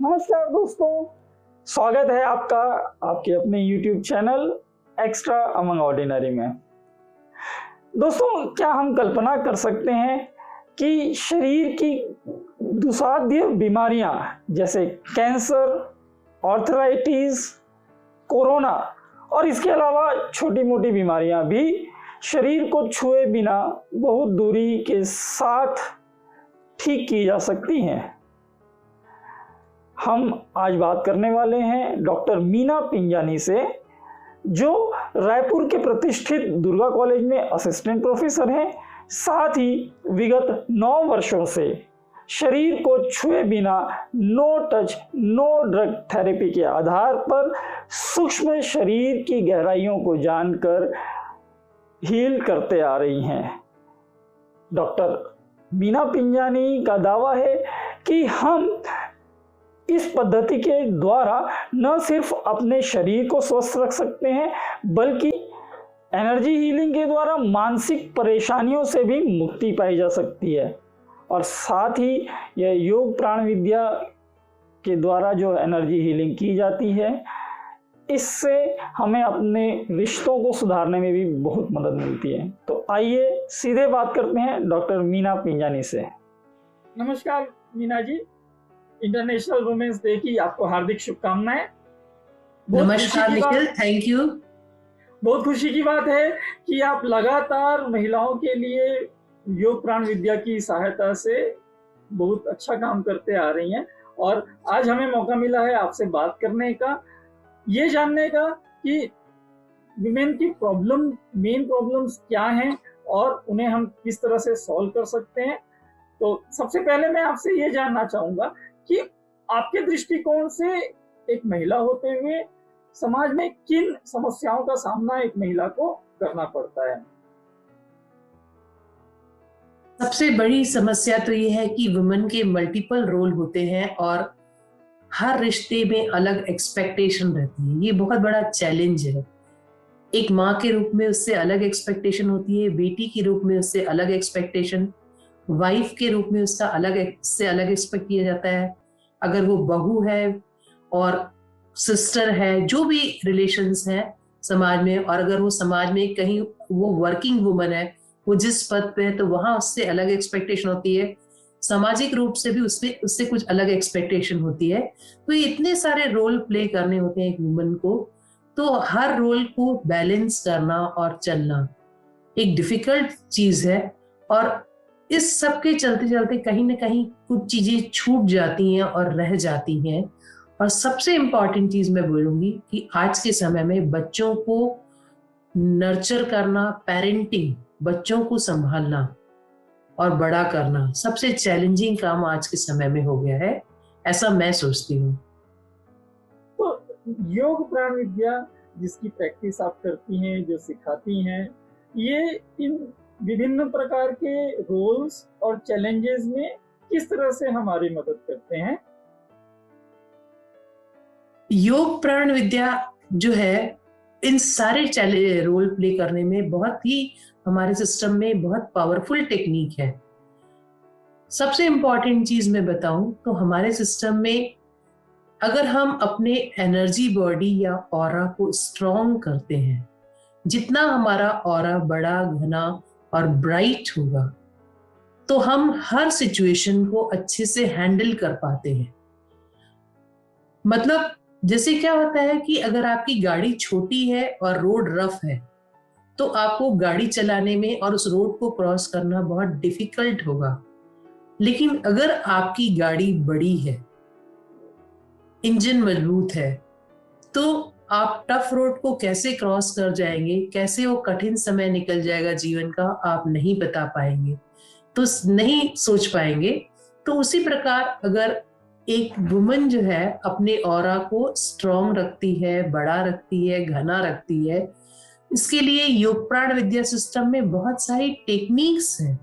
नमस्कार दोस्तों, स्वागत है आपका आपके अपने YouTube channel extra among ordinary में। दोस्तों, क्या हम कल्पना कर सकते हैं कि शरीर की दुस्साध्य बीमारियां जैसे कैंसर, आर्थराइटिस, कोरोना और इसके अलावा छोटी मोटी बीमारियां भी शरीर को छुए बिना बहुत दूरी के साथ ठीक की जा सकती हैं। हम आज बात करने वाले हैं डॉक्टर मीना पिंजानी से, जो रायपुर के प्रतिष्ठित दुर्गा कॉलेज में असिस्टेंट प्रोफेसर हैं। साथ ही विगत 9 वर्षों से शरीर को छुए बिना no touch no drug therapy के आधार पर सूक्ष्म शरीर की गहराइयों को जानकर हील करते आ रही हैं। डॉक्टर मीना पिंजानी का दावा है कि हम इस पद्धति के द्वारा न सिर्फ अपने शरीर को स्वस्थ रख सकते हैं, बल्कि एनर्जी हीलिंग के द्वारा मानसिक परेशानियों से भी मुक्ति पाई जा सकती है। और साथ ही यह योग प्राण विद्या के द्वारा जो एनर्जी हीलिंग की जाती है, इससे हमें अपने रिश्तों को सुधारने में भी बहुत मदद मिलती है। तो आइए सीधे बात करते हैं डॉक्टर मीना पिंजानी से। नमस्कार Meena ji, international women's day की आपको हार्दिक शुभकामनाएं। नमस्कार निखिल, थैंक यू। बहुत खुशी की बात है कि आप लगातार महिलाओं के लिए योग प्राण विद्या की सहायता से बहुत अच्छा काम करते आ रही हैं, और आज हमें मौका मिला है आपसे बात करने का, ये जानने का कि विमेन की मेन प्रॉब्लम्स क्या हैं और उन्हें हम किस तरह से सॉल्व कर सकते हैं। तो सबसे पहले मैं आपसे ये जानना चाहूंगा कि आपके दृष्टिकोण से एक महिला होते हुए समाज में किन समस्याओं का सामना एक महिला को करना पड़ता है। सबसे बड़ी समस्या तो ये है कि वुमेन के मल्टीपल रोल होते हैं और हर रिश्ते में अलग एक्सपेक्टेशन रहती है। ये बहुत बड़ा चैलेंज है। एक माँ के रूप में उससे अलग एक्सपेक्टेशन होती है, बेटी के रूप में उससे अलग एक्सपेक्टेशन, वाइफ के रूप में उसका अलग एक्सपेक्ट किया जाता है। अगर वो बहू है और सिस्टर है, जो भी रिलेशंस हैं समाज में, और अगर वो समाज में कहीं वो वर्किंग वुमन है, वो जिस पद पे है, तो वहां उससे अलग एक्सपेक्टेशन होती है। सामाजिक रूप से भी उससे कुछ अलग एक्सपेक्टेशन होती है। तो ये इतने सारे रोल प्ले करने होते हैं एक वुमन को, तो हर रोल को बैलेंस करना और चलना एक डिफिकल्ट चीज है। और इस सब के चलते चलते कहीं ना कहीं कुछ चीजें छूट जाती हैं और रह जाती हैं। और सबसे इम्पॉर्टेंट चीज मैं बोलूंगी कि आज के समय में बच्चों को नर्चर करना, पेरेंटिंग, बच्चों को संभालना और बड़ा करना सबसे चैलेंजिंग काम आज के समय में हो गया है, ऐसा मैं सोचती हूँ। तो योग प्राण विद्या जिसकी प्रैक्टिस आप करती हैं, जो सिखाती हैं, ये इन विभिन्न प्रकार के रोल्स और चैलेंजेस में किस तरह से हमारी मदद करते हैं। योग प्राण विद्या जो है इन सारे रोल प्ले करने में बहुत ही हमारे सिस्टम में बहुत पावरफुल टेक्निक है। सबसे इंपॉर्टेंट चीज मैं बताऊं तो हमारे सिस्टम में अगर हम अपने एनर्जी बॉडी या ऑरा को स्ट्रॉन्ग करते हैं, जितना हमारा ऑरा बड़ा, घना और ब्राइट होगा, तो हम हर सिचुएशन को अच्छे से हैंडल कर पाते हैं। मतलब जैसे क्या होता है कि अगर आपकी गाड़ी छोटी है और रोड रफ है, तो आपको गाड़ी चलाने में और उस रोड को क्रॉस करना बहुत डिफिकल्ट होगा। लेकिन अगर आपकी गाड़ी बड़ी है, इंजन मजबूत है, तो आप टफ रोड को कैसे क्रॉस कर जाएंगे, कैसे वो कठिन समय निकल जाएगा जीवन का, आप नहीं बता पाएंगे, तो नहीं सोच पाएंगे। तो उसी प्रकार अगर एक वुमन जो है अपने ऑरा को स्ट्रॉन्ग रखती है, बड़ा रखती है, घना रखती है, इसके लिए योग प्राण विद्या सिस्टम में बहुत सारी टेक्निक्स हैं।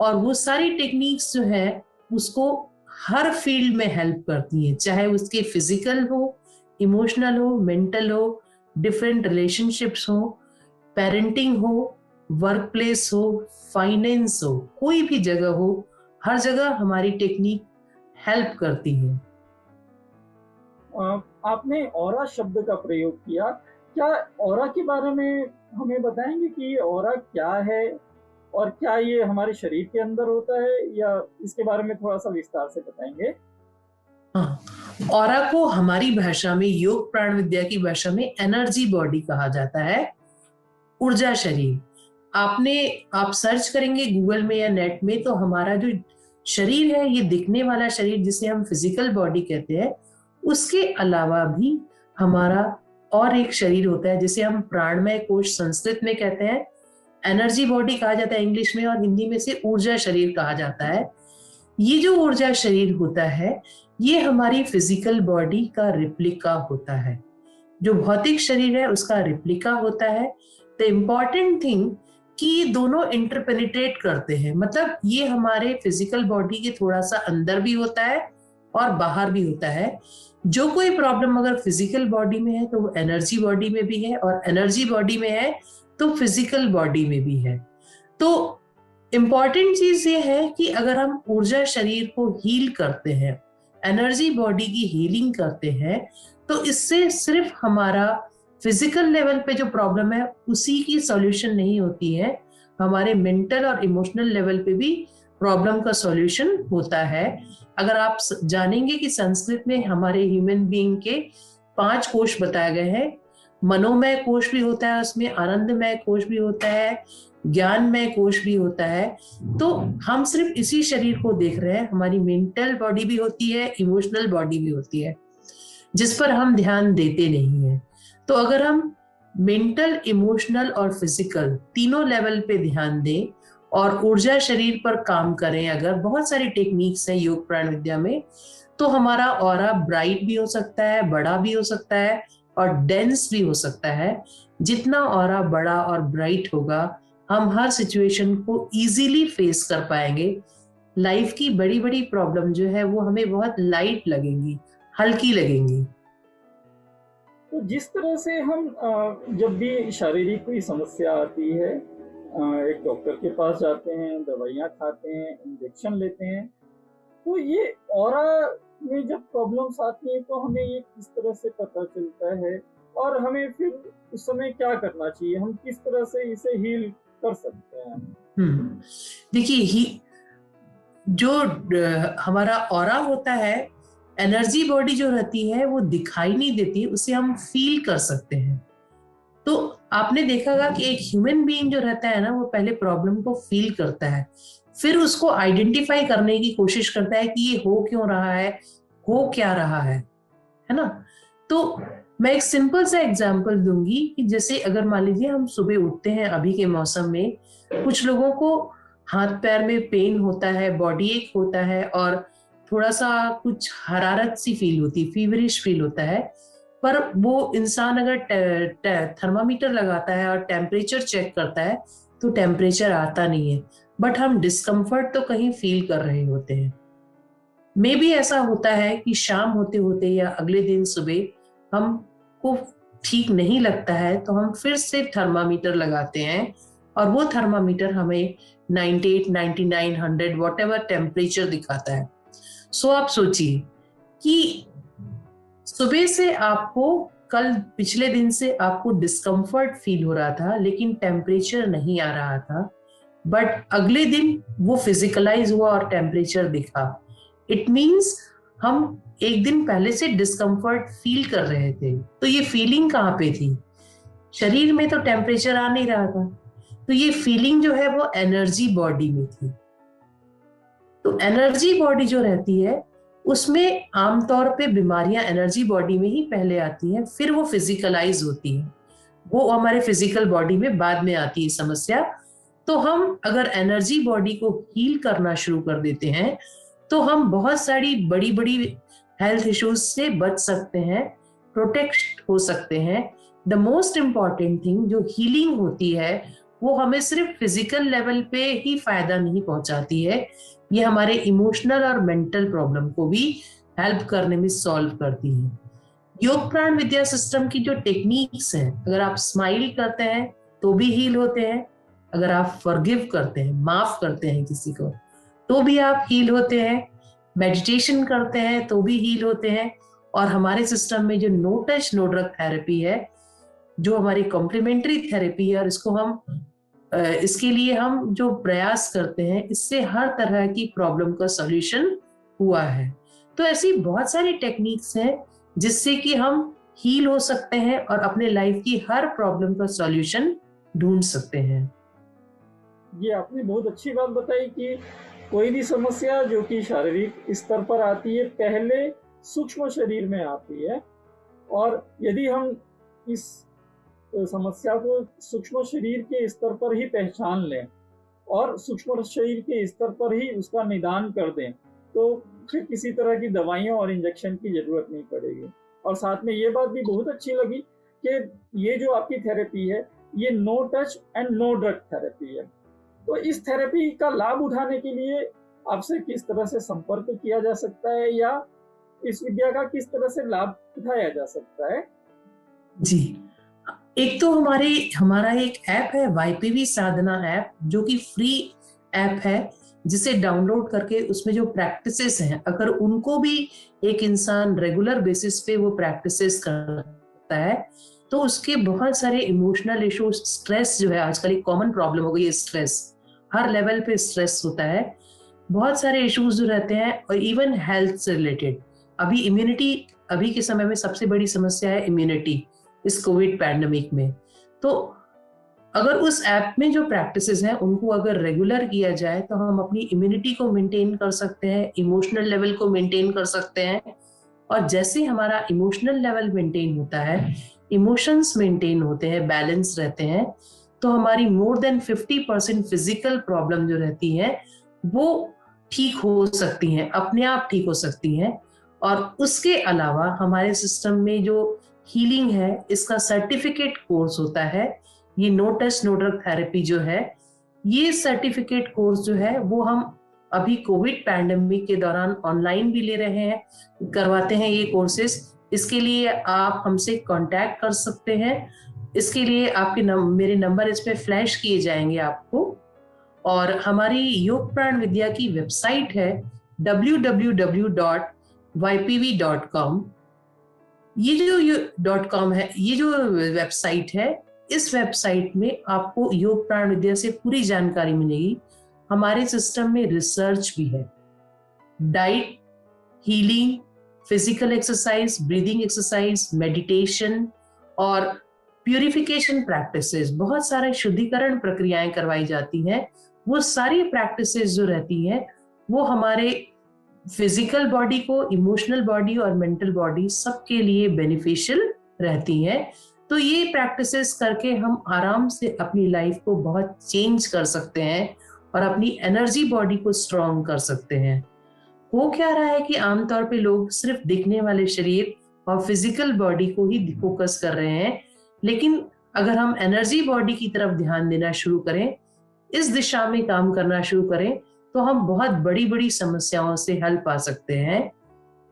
और वो सारी टेक्निक्स जो है उसको हर फील्ड में हेल्प करती है, चाहे उसके फिजिकल हो, इमोशनल हो, मेंटल हो, डिफरेंट रिलेशनशिप्स हो, पेरेंटिंग हो, वर्क प्लेस हो, फाइनेंस हो, कोई भी जगह हो, हर जगह हमारी टेक्निक हेल्प करती है। आपने ऑरा शब्द का प्रयोग किया। क्या ऑरा के बारे में हमें बताएंगे कि ये ऑरा क्या है और क्या ये हमारे शरीर के अंदर होता है, या इसके बारे में थोड़ा सा विस्तार से बताएंगे? हाँ, ऑरा को हमारी भाषा में, योग प्राण विद्या की भाषा में एनर्जी बॉडी कहा जाता है, ऊर्जा शरीर। आप सर्च करेंगे गूगल में या नेट में तो हमारा जो शरीर है, ये दिखने वाला शरीर जिसे हम फिजिकल बॉडी कहते हैं, उसके अलावा भी हमारा और एक शरीर होता है जिसे हम प्राणमय कोश संस्कृत में कहते हैं, एनर्जी बॉडी कहा जाता है इंग्लिश में, और हिंदी में से ऊर्जा शरीर कहा जाता है। ये जो ऊर्जा शरीर होता है, ये हमारी फिजिकल बॉडी का रिप्लिका होता है। जो भौतिक शरीर है उसका रिप्लिका होता है। द इम्पॉर्टेंट थिंग कि ये दोनों इंटरपेनिट्रेट करते हैं, मतलब ये हमारे फिजिकल बॉडी के थोड़ा सा अंदर भी होता है और बाहर भी होता है। जो कोई प्रॉब्लम अगर फिजिकल बॉडी में है तो वो एनर्जी बॉडी में भी है, और एनर्जी बॉडी में है तो फिजिकल बॉडी में भी है। तो इम्पॉर्टेंट चीज ये है कि अगर हम ऊर्जा शरीर को हील करते हैं, एनर्जी बॉडी की हीलिंग करते हैं, तो इससे सिर्फ हमारा फिजिकल लेवल पे जो प्रॉब्लम है उसी की सॉल्यूशन नहीं होती है, हमारे मेंटल और इमोशनल लेवल पे भी प्रॉब्लम का सॉल्यूशन होता है। अगर आप जानेंगे कि संस्कृत में हमारे ह्यूमन बीइंग के 5 कोश बताए गए हैं। मनोमय कोश भी होता है, उसमें आनंदमय कोश भी होता है, ज्ञानमय कोश भी होता है। तो हम सिर्फ इसी शरीर को देख रहे हैं, हमारी मेंटल बॉडी भी होती है, इमोशनल बॉडी भी होती है, जिस पर हम ध्यान देते नहीं है। तो अगर हम मेंटल, इमोशनल और फिजिकल तीनों लेवल पे ध्यान दें और ऊर्जा शरीर पर काम करें, अगर बहुत सारी टेक्निक्स हैं योग प्राण विद्या में, तो हमारा ऑरा ब्राइट भी हो सकता है, बड़ा भी हो सकता है और डेंस भी हो सकता है। जितना ऑरा बड़ा और ब्राइट होगा, हम हर सिचुएशन को इजीली फेस कर पाएंगे। लाइफ की बड़ी बड़ी प्रॉब्लम जो है वो हमें बहुत लाइट लगेंगी, हल्की लगेंगी। तो जिस तरह से हम जब भी शारीरिक कोई समस्या आती है, एक डॉक्टर के पास जाते हैं, दवाइयाँ खाते हैं, इंजेक्शन लेते हैं, तो ये ऑरा में जब प्रॉब्लम्स आती हैं तो हमें ये किस तरह से पता चलता है और हमें फिर उस समय क्या करना चाहिए? हम किस तरह से इसे हील कर सकते हैं? देखिए, जो हमारा ऑरा होता है, एनर्जी बॉडी जो रहती है वो दिखाई नहीं देती, उसे हम फील कर सकते हैं। तो आपने देखा होगा कि एक ह्यूमन बीइंग जो रहता है ना, वो पहले प्रॉब्लम को फील करता है, फिर उसको आइडेंटिफाई करने की कोशिश करता है कि ये हो क्यों रहा है, हो क्या रहा है ना। तो मैं एक सिंपल सा एग्जांपल दूंगी कि जैसे अगर मान लीजिए हम सुबह उठते हैं, अभी के मौसम में कुछ लोगों को हाथ पैर में पेन होता है, बॉडी एक होता है और थोड़ा सा कुछ हरारत सी फील होती है, फीवरिश फील होता है। पर वो इंसान अगर थर्मामीटर लगाता है और टेम्परेचर चेक करता है तो टेम्परेचर आता नहीं है, बट हम डिस्कम्फर्ट तो कहीं फील कर रहे होते हैं। मे भी ऐसा होता है कि शाम होते होते या अगले दिन सुबह हमको ठीक नहीं लगता है तो हम फिर से थर्मामीटर लगाते हैं और वो थर्मामीटर हमें 98, 99, 100 व्हाटएवर टेम्परेचर दिखाता है। सो आप सोचिए कि सुबह से आपको, कल पिछले दिन से आपको डिस्कम्फर्ट फील हो रहा था लेकिन टेम्परेचर नहीं आ रहा था, बट अगले दिन वो फिजिकलाइज हुआ और टेम्परेचर दिखा। इट मीन्स हम एक दिन पहले से डिस्कम्फर्ट फील कर रहे थे। तो ये फीलिंग कहाँ पे थी? शरीर में तो टेम्परेचर आ नहीं रहा था, तो ये फीलिंग जो है वो एनर्जी बॉडी में थी। तो एनर्जी बॉडी जो रहती है उसमें आमतौर पे बीमारियां एनर्जी बॉडी में ही पहले आती हैं, फिर वो फिजिकलाइज होती है, वो हमारे फिजिकल बॉडी में बाद में आती है समस्या। तो हम अगर एनर्जी बॉडी को हील करना शुरू कर देते हैं तो हम बहुत सारी बड़ी बड़ी हेल्थ इश्यूज से बच सकते हैं, प्रोटेक्ट हो सकते हैं। द मोस्ट इम्पॉर्टेंट थिंग जो हीलिंग होती है वो हमें सिर्फ फिजिकल लेवल पे ही फायदा नहीं पहुंचाती है, ये हमारे इमोशनल और मेंटल प्रॉब्लम को भी हेल्प करने में सॉल्व करती है। योग प्राण विद्या सिस्टम की जो टेक्निक्स हैं, अगर आप स्माइल करते हैं तो भी हील होते हैं, अगर आप फॉरगिव करते हैं, माफ करते हैं किसी को, तो भी आप हील होते हैं, मेडिटेशन करते हैं तो भी हील होते हैं, और हमारे सिस्टम में जो no touch no drug therapy है, जो हमारी कॉम्प्लीमेंट्री थेरेपी है, और इसके लिए हम जो प्रयास करते हैं, इससे हर तरह की प्रॉब्लम का सॉल्यूशन हुआ है। तो ऐसी बहुत सारी टेक्निक्स हैं जिससे कि हम हील हो सकते हैं और अपने लाइफ की हर प्रॉब्लम का सॉल्यूशन ढूंढ सकते हैं। ये आपने बहुत अच्छी बात बताई कि कोई भी समस्या जो कि शारीरिक स्तर पर आती है, पहले सूक्ष्म शरीर में आती है, और यदि हम इस समस्या को सूक्ष्म शरीर के स्तर पर ही पहचान लें और सूक्ष्म शरीर के स्तर पर ही उसका निदान कर दें, तो फिर किसी तरह की दवाइयों और इंजेक्शन की जरूरत नहीं पड़ेगी। और साथ में ये बात भी बहुत अच्छी लगी कि ये जो आपकी थेरेपी है, ये no touch and no drug therapy है। तो इस थेरेपी का लाभ उठाने के लिए आपसे किस तरह से संपर्क किया जा सकता है, या इस विद्या का किस तरह से लाभ उठाया जा सकता है? जी, एक तो हमारा एक ऐप है, YPV साधना ऐप, जो कि फ्री ऐप है, जिसे डाउनलोड करके उसमें जो प्रैक्टिसेस हैं, अगर उनको भी एक इंसान रेगुलर बेसिस पे वो प्रैक्टिसेस करता है, तो उसके बहुत सारे इमोशनल इश्यूज, स्ट्रेस जो है आजकल एक कॉमन प्रॉब्लम हो गई है, स्ट्रेस हर लेवल पे स्ट्रेस होता है, बहुत सारे इश्यूज जो रहते हैं, और इवन हेल्थ से रिलेटेड। अभी के समय में सबसे बड़ी समस्या है इम्यूनिटी, इस कोविड पैंडेमिक में। तो अगर उस ऐप में जो प्रैक्टिसेस हैं उनको अगर रेगुलर किया जाए, तो हम अपनी इम्यूनिटी को मेंटेन कर सकते हैं, इमोशनल लेवल को मेंटेन कर सकते हैं। और जैसे हमारा इमोशनल लेवल मेंटेन होता है, इमोशंस मेंटेन होते हैं, बैलेंस रहते हैं, तो हमारी मोर देन 50% फिजिकल प्रॉब्लम जो रहती है वो ठीक हो सकती हैं, अपने आप ठीक हो सकती हैं। और उसके अलावा हमारे सिस्टम में जो हीलिंग है, इसका सर्टिफिकेट कोर्स होता है, ये no touch no drug therapy जो है, ये सर्टिफिकेट कोर्स जो है वो हम अभी कोविड पैंडेमिक के दौरान ऑनलाइन भी ले रहे हैं, करवाते हैं ये कोर्सेस। इसके लिए आप हमसे कांटेक्ट कर सकते हैं। इसके लिए मेरे नंबर इस पे फ्लैश किए जाएंगे आपको। और हमारी योग प्राण विद्या की वेबसाइट है www.ypv.com। ये जो .com है, ये जो वेबसाइट है, इस वेबसाइट में आपको योग प्राण विद्या से पूरी जानकारी मिलेगी। हमारे सिस्टम में रिसर्च भी है, diet, healing, physical exercise, breathing exercise, meditation और प्यूरिफिकेशन प्रैक्टिसेस, बहुत सारे शुद्धिकरण प्रक्रियाएं करवाई जाती हैं। वो सारी प्रैक्टिसेस जो रहती हैं वो हमारे फिजिकल बॉडी को, इमोशनल बॉडी और मेंटल बॉडी सबके लिए बेनिफिशियल रहती हैं। तो ये प्रैक्टिसेस करके हम आराम से अपनी लाइफ को बहुत चेंज कर सकते हैं और अपनी एनर्जी बॉडी को स्ट्रॉन्ग कर सकते हैं। हो क्या रहा है कि आमतौर पे लोग सिर्फ दिखने वाले शरीर और फिजिकल बॉडी को ही फोकस कर रहे हैं, लेकिन अगर हम एनर्जी बॉडी की तरफ ध्यान देना शुरू करें, इस दिशा में काम करना शुरू करें, तो हम बहुत बड़ी बड़ी समस्याओं से हल पा सकते हैं।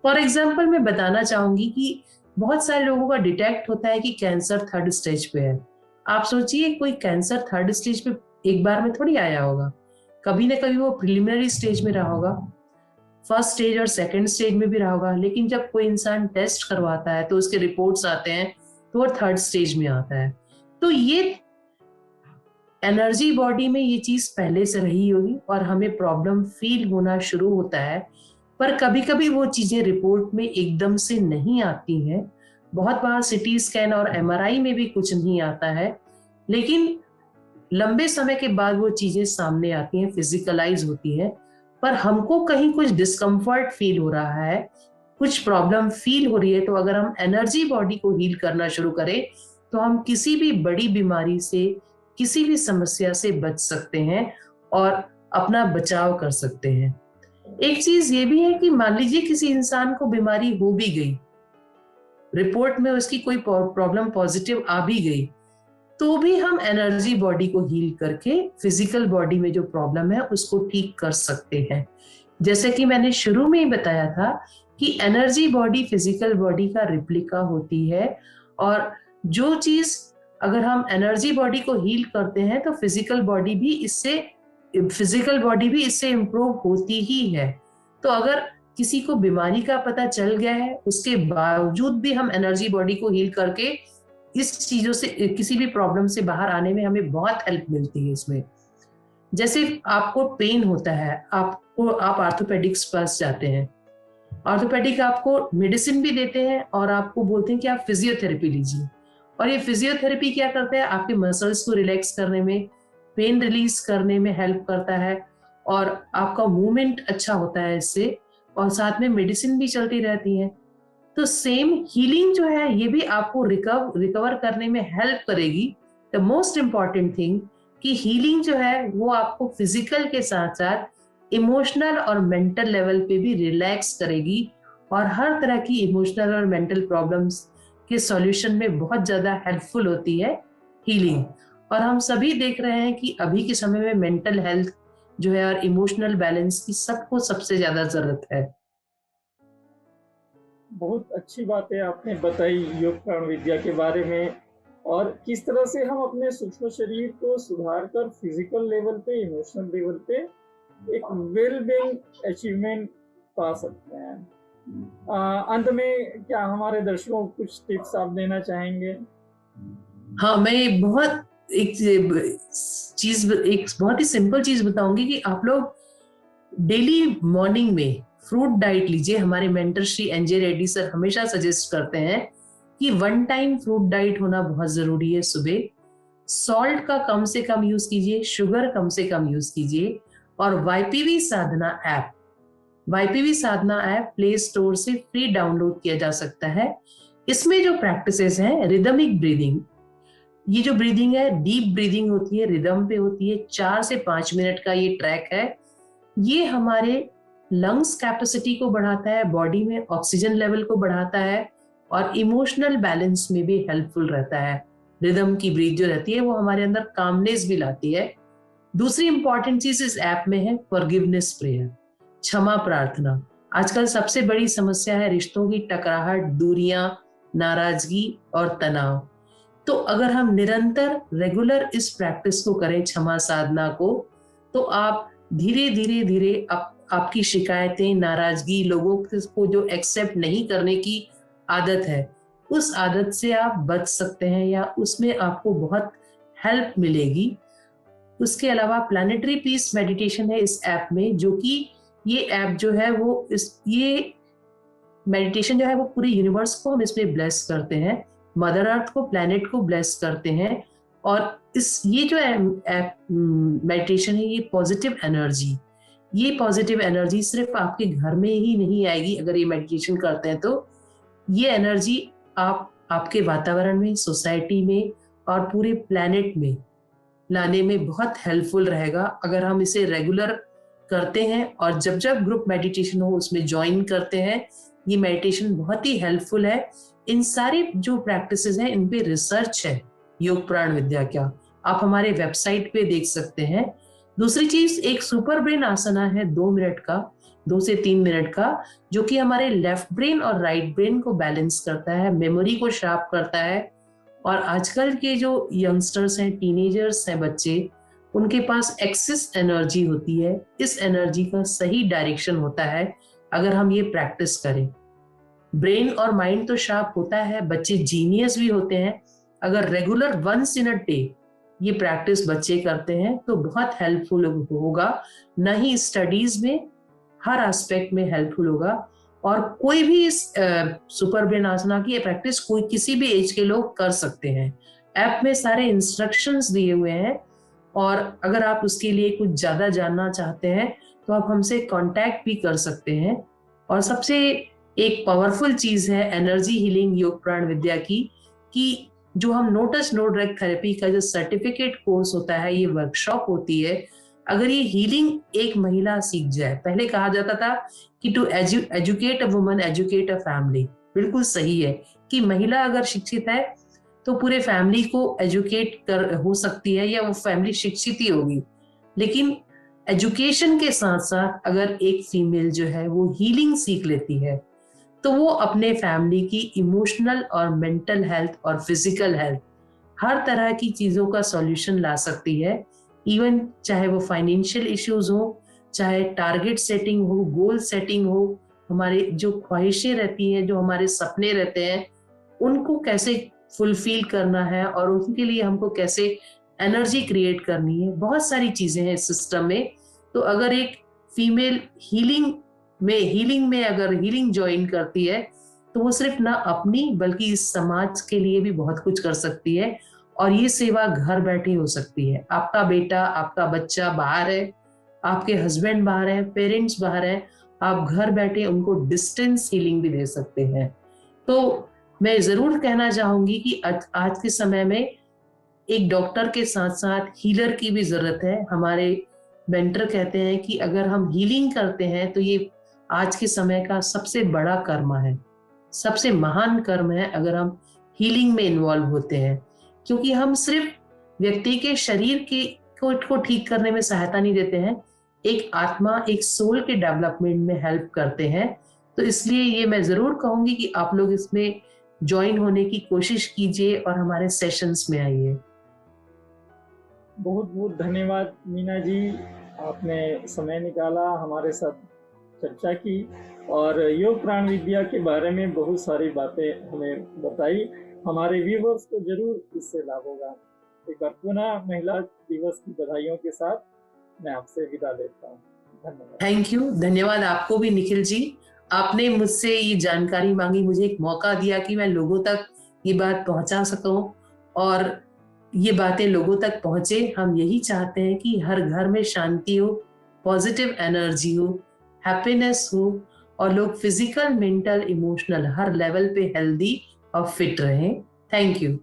फॉर एग्जाम्पल मैं बताना चाहूंगी कि बहुत सारे लोगों का डिटेक्ट होता है कि कैंसर 3rd स्टेज पे है। आप सोचिए, कोई कैंसर 3rd स्टेज पे एक बार में थोड़ी आया होगा, कभी ना कभी वो प्रिलिमिनरी स्टेज में रहा होगा, 1st स्टेज और 2nd स्टेज में भी रहा होगा। लेकिन जब कोई इंसान टेस्ट करवाता है तो उसके रिपोर्ट्स आते हैं तो वो 3rd स्टेज में आता है। तो ये एनर्जी बॉडी में ये चीज पहले से रही होगी और हमें प्रॉब्लम फील होना शुरू होता है, पर कभी कभी वो चीजें रिपोर्ट में एकदम से नहीं आती हैं। बहुत बार सिटी स्कैन और MRI में भी कुछ नहीं आता है, लेकिन लंबे समय के बाद वो चीजें सामने आती हैं, फिजिकलाइज होती हैं। पर हमको कहीं कुछ डिस्कम्फर्ट फील हो रहा है, कुछ प्रॉब्लम फील हो रही है, तो अगर हम एनर्जी बॉडी को हील करना शुरू करें तो हम किसी भी बड़ी बीमारी से, किसी भी समस्या से बच सकते हैं और अपना बचाव कर सकते हैं। एक चीज ये भी है कि मान लीजिए किसी इंसान को बीमारी हो भी गई, रिपोर्ट में उसकी कोई प्रॉब्लम पॉजिटिव आ भी गई, तो भी हम एनर्जी बॉडी को हील करके फिजिकल बॉडी में जो प्रॉब्लम है उसको ठीक कर सकते हैं। जैसे कि मैंने शुरू में ही बताया था कि एनर्जी बॉडी फिजिकल बॉडी का रिप्लिका होती है, और जो चीज अगर हम एनर्जी बॉडी को हील करते हैं तो फिजिकल बॉडी भी इससे इम्प्रूव होती ही है। तो अगर किसी को बीमारी का पता चल गया है, उसके बावजूद भी हम एनर्जी बॉडी को हील करके इस चीजों से, किसी भी प्रॉब्लम से बाहर आने में हमें बहुत हेल्प मिलती है इसमें। जैसे आपको पेन होता है, आप आर्थोपेडिक्स पास जाते हैं, ऑर्थोपेडिक आपको मेडिसिन भी देते हैं और आपको बोलते हैं कि आप फिजियोथेरेपी लीजिए। और ये फिजियोथेरेपी क्या करता है, आपके मसल्स को रिलैक्स करने में, पेन रिलीज करने में हेल्प करता है और आपका मूवमेंट अच्छा होता है इससे, और साथ में मेडिसिन भी चलती रहती है। तो सेम हीलिंग जो है ये भी आपको रिकवर करने में हेल्प करेगी। द मोस्ट इम्पॉर्टेंट थिंग कि हीलिंग जो है वो आपको फिजिकल के साथ साथ इमोशनल और मेंटल लेवल पे भी रिलैक्स करेगी और हर तरह की इमोशनल और मेंटल प्रॉब्लम्स के सॉल्यूशन में बहुत ज्यादा हेल्पफुल होती है हीलिंग। और हम सभी देख रहे हैं कि अभी के समय में मेंटल हेल्थ जो है और इमोशनल बैलेंस की सबको सबसे ज्यादा जरूरत है। बहुत अच्छी बातें आपने बताई योग प्राण विद्या के बारे में, और किस तरह से हम अपने सूक्ष्म शरीर को सुधार कर फिजिकल लेवल पे, इमोशनल लेवल पे एक वेल बीइंग अचीवमेंट पा सकते हैं। अंत में क्या हमारे दर्शकों को कुछ टिप्स आप देना चाहेंगे? हाँ, मैं एक बहुत ही सिंपल चीज बताऊंगी कि आप लोग डेली मॉर्निंग में फ्रूट डाइट लीजिए। हमारे mentor Shri NJ Reddy sir हमेशा सजेस्ट करते हैं कि 1 टाइम फ्रूट डाइट होना बहुत जरूरी है सुबह। सॉल्ट का कम से कम यूज कीजिए, शुगर कम से कम यूज कीजिए। और वाईपीवी साधना ऐप प्ले स्टोर से फ्री डाउनलोड किया जा सकता है। इसमें जो प्रैक्टिसेस हैं, रिदमिक ब्रीदिंग, ये जो ब्रीदिंग है डीप ब्रीदिंग होती है, रिदम पे होती है, 4 से 5 मिनट का ये ट्रैक है। ये हमारे लंग्स कैपेसिटी को बढ़ाता है, बॉडी में ऑक्सीजन लेवल को बढ़ाता है और इमोशनल बैलेंस में भी हेल्पफुल रहता है। रिदम की ब्रीथ जो रहती है वो हमारे अंदर कामनेस भी लाती है। दूसरी इंपॉर्टेंट चीज इस ऐप में है फॉरगिवनेस प्रेयर, क्षमा प्रार्थना। आजकल सबसे बड़ी समस्या है रिश्तों की टकराहट, दूरियां, नाराजगी और तनाव। तो अगर हम निरंतर रेगुलर इस प्रैक्टिस को करें, क्षमा साधना को, तो आप धीरे धीरे धीरे आपकी शिकायतें, नाराजगी, लोगों को जो एक्सेप्ट नहीं करने की आदत है, उस आदत से आप बच सकते हैं या उसमें आपको बहुत हेल्प मिलेगी। उसके अलावा प्लैनेटरी पीस मेडिटेशन है इस ऐप में, जो कि ये ऐप जो है वो ये मेडिटेशन जो है वो पूरे यूनिवर्स को हम इसमें ब्लेस करते हैं, मदर अर्थ को, प्लैनेट को ब्लेस करते हैं। और ये जो ऐप मेडिटेशन है, ये पॉजिटिव एनर्जी सिर्फ आपके घर में ही नहीं आएगी। अगर ये मेडिटेशन करते हैं तो ये एनर्जी आपके वातावरण में, सोसाइटी में और पूरे प्लैनेट में लाने में बहुत हेल्पफुल रहेगा अगर हम इसे रेगुलर करते हैं। और जब जब ग्रुप मेडिटेशन हो उसमें ज्वाइन करते हैं, ये मेडिटेशन बहुत ही हेल्पफुल है। इन सारी जो प्रैक्टिसेस हैं इन पे रिसर्च है योग प्राण विद्या का, आप हमारे वेबसाइट पे देख सकते हैं। दूसरी चीज, एक सुपर ब्रेन आसना है 2 से 3 मिनट का, जो कि हमारे लेफ्ट ब्रेन और राइट ब्रेन को बैलेंस करता है, मेमोरी को शार्प करता है। और आजकल के जो यंगस्टर्स हैं, टीनेजर्स हैं बच्चे, उनके पास एक्सेस एनर्जी होती है। इस एनर्जी का सही डायरेक्शन होता है अगर हम ये प्रैक्टिस करें। ब्रेन और माइंड तो शार्प होता है, बच्चे जीनियस भी होते हैं। अगर रेगुलर 1 इन अ डे ये प्रैक्टिस बच्चे करते हैं तो बहुत हेल्पफुल होगा, न ही स्टडीज में, हर एस्पेक्ट में हेल्पफुल होगा। और कोई भी इस सुपर ब्रेन आसना की प्रैक्टिस कोई किसी भी एज के लोग कर सकते हैं। ऐप में सारे इंस्ट्रक्शंस दिए हुए हैं और अगर आप उसके लिए कुछ ज्यादा जानना चाहते हैं तो आप हमसे कांटेक्ट भी कर सकते हैं। और सबसे एक पावरफुल चीज है एनर्जी हीलिंग योग प्राण विद्या की, कि जो हम no touch no drug therapy का जो सर्टिफिकेट कोर्स होता है, ये वर्कशॉप होती है। अगर ये हीलिंग एक महिला सीख जाए, पहले कहा जाता था कि to educate a woman educate a family, बिल्कुल सही है कि महिला अगर शिक्षित है तो पूरे फैमिली को एजुकेट हो सकती है या वो फैमिली शिक्षित ही होगी। लेकिन एजुकेशन के साथ साथ अगर एक फीमेल जो है वो हीलिंग सीख लेती है तो वो अपने फैमिली की इमोशनल और मेंटल हेल्थ और फिजिकल हेल्थ, हर तरह की चीजों का सॉल्यूशन ला सकती है। इवन चाहे वो फाइनेंशियल इश्यूज हो, चाहे टारगेट सेटिंग हो, गोल सेटिंग हो, हमारे जो ख्वाहिशें रहती हैं, जो हमारे सपने रहते हैं, उनको कैसे फुलफिल करना है और उनके लिए हमको कैसे एनर्जी क्रिएट करनी है। बहुत सारी चीजें हैं इस सिस्टम में। तो अगर एक फीमेल हीलिंग में अगर हीलिंग ज्वाइन करती है, तो वो सिर्फ ना अपनी बल्कि इस समाज के लिए भी बहुत कुछ कर सकती है। और ये सेवा घर बैठे हो सकती है। आपका बेटा, आपका बच्चा बाहर है, आपके हस्बैंड बाहर है, पेरेंट्स बाहर है, आप घर बैठे उनको डिस्टेंस हीलिंग भी दे सकते हैं। तो मैं जरूर कहना चाहूंगी कि आज के समय में एक डॉक्टर के साथ साथ हीलर की भी जरूरत है। हमारे मेंटर कहते हैं कि अगर हम हीलिंग करते हैं तो ये आज के समय का सबसे बड़ा कर्म है, सबसे महान कर्म है अगर हम हीलिंग में इन्वॉल्व होते हैं। क्योंकि हम सिर्फ व्यक्ति के शरीर को ठीक करने में सहायता नहीं देते हैं, एक आत्मा, एक सोल के डेवलपमेंट में हेल्प करते हैं। तो इसलिए ये मैं जरूर कहूंगी कि आप लोग इसमें ज्वाइन होने की कोशिश कीजिए और हमारे सेशंस में आइए। बहुत बहुत धन्यवाद मीना जी, आपने समय निकाला, हमारे साथ चर्चा की और योग प्राण विद्या के बारे में बहुत सारी बातें हमें बताई। हमारे व्यूवर्स को जरूर इससे लाभ होगा। एक बार पुनः महिला दिवस की बधाइयों के साथ मैं आपसे विदा लेता हूँ। धन्यवाद। Thank you. धन्यवाद आपको भी निखिल जी। आपने मुझसे ये जानकारी मांगी, मुझे एक मौका दिया कि मैं लोगों तक ये बात पहुंचा सकूं और ये बातें लोगों तक पहुंचे। हम यही चाहते हैं कि हर घर में शांति हो, पॉजिटिव एनर्जी हो, हैप्पीनेस हो और लोग फिजिकल, मेंटल, इमोशनल हर लेवल पे हेल्दी और फिट रहें। Thank you.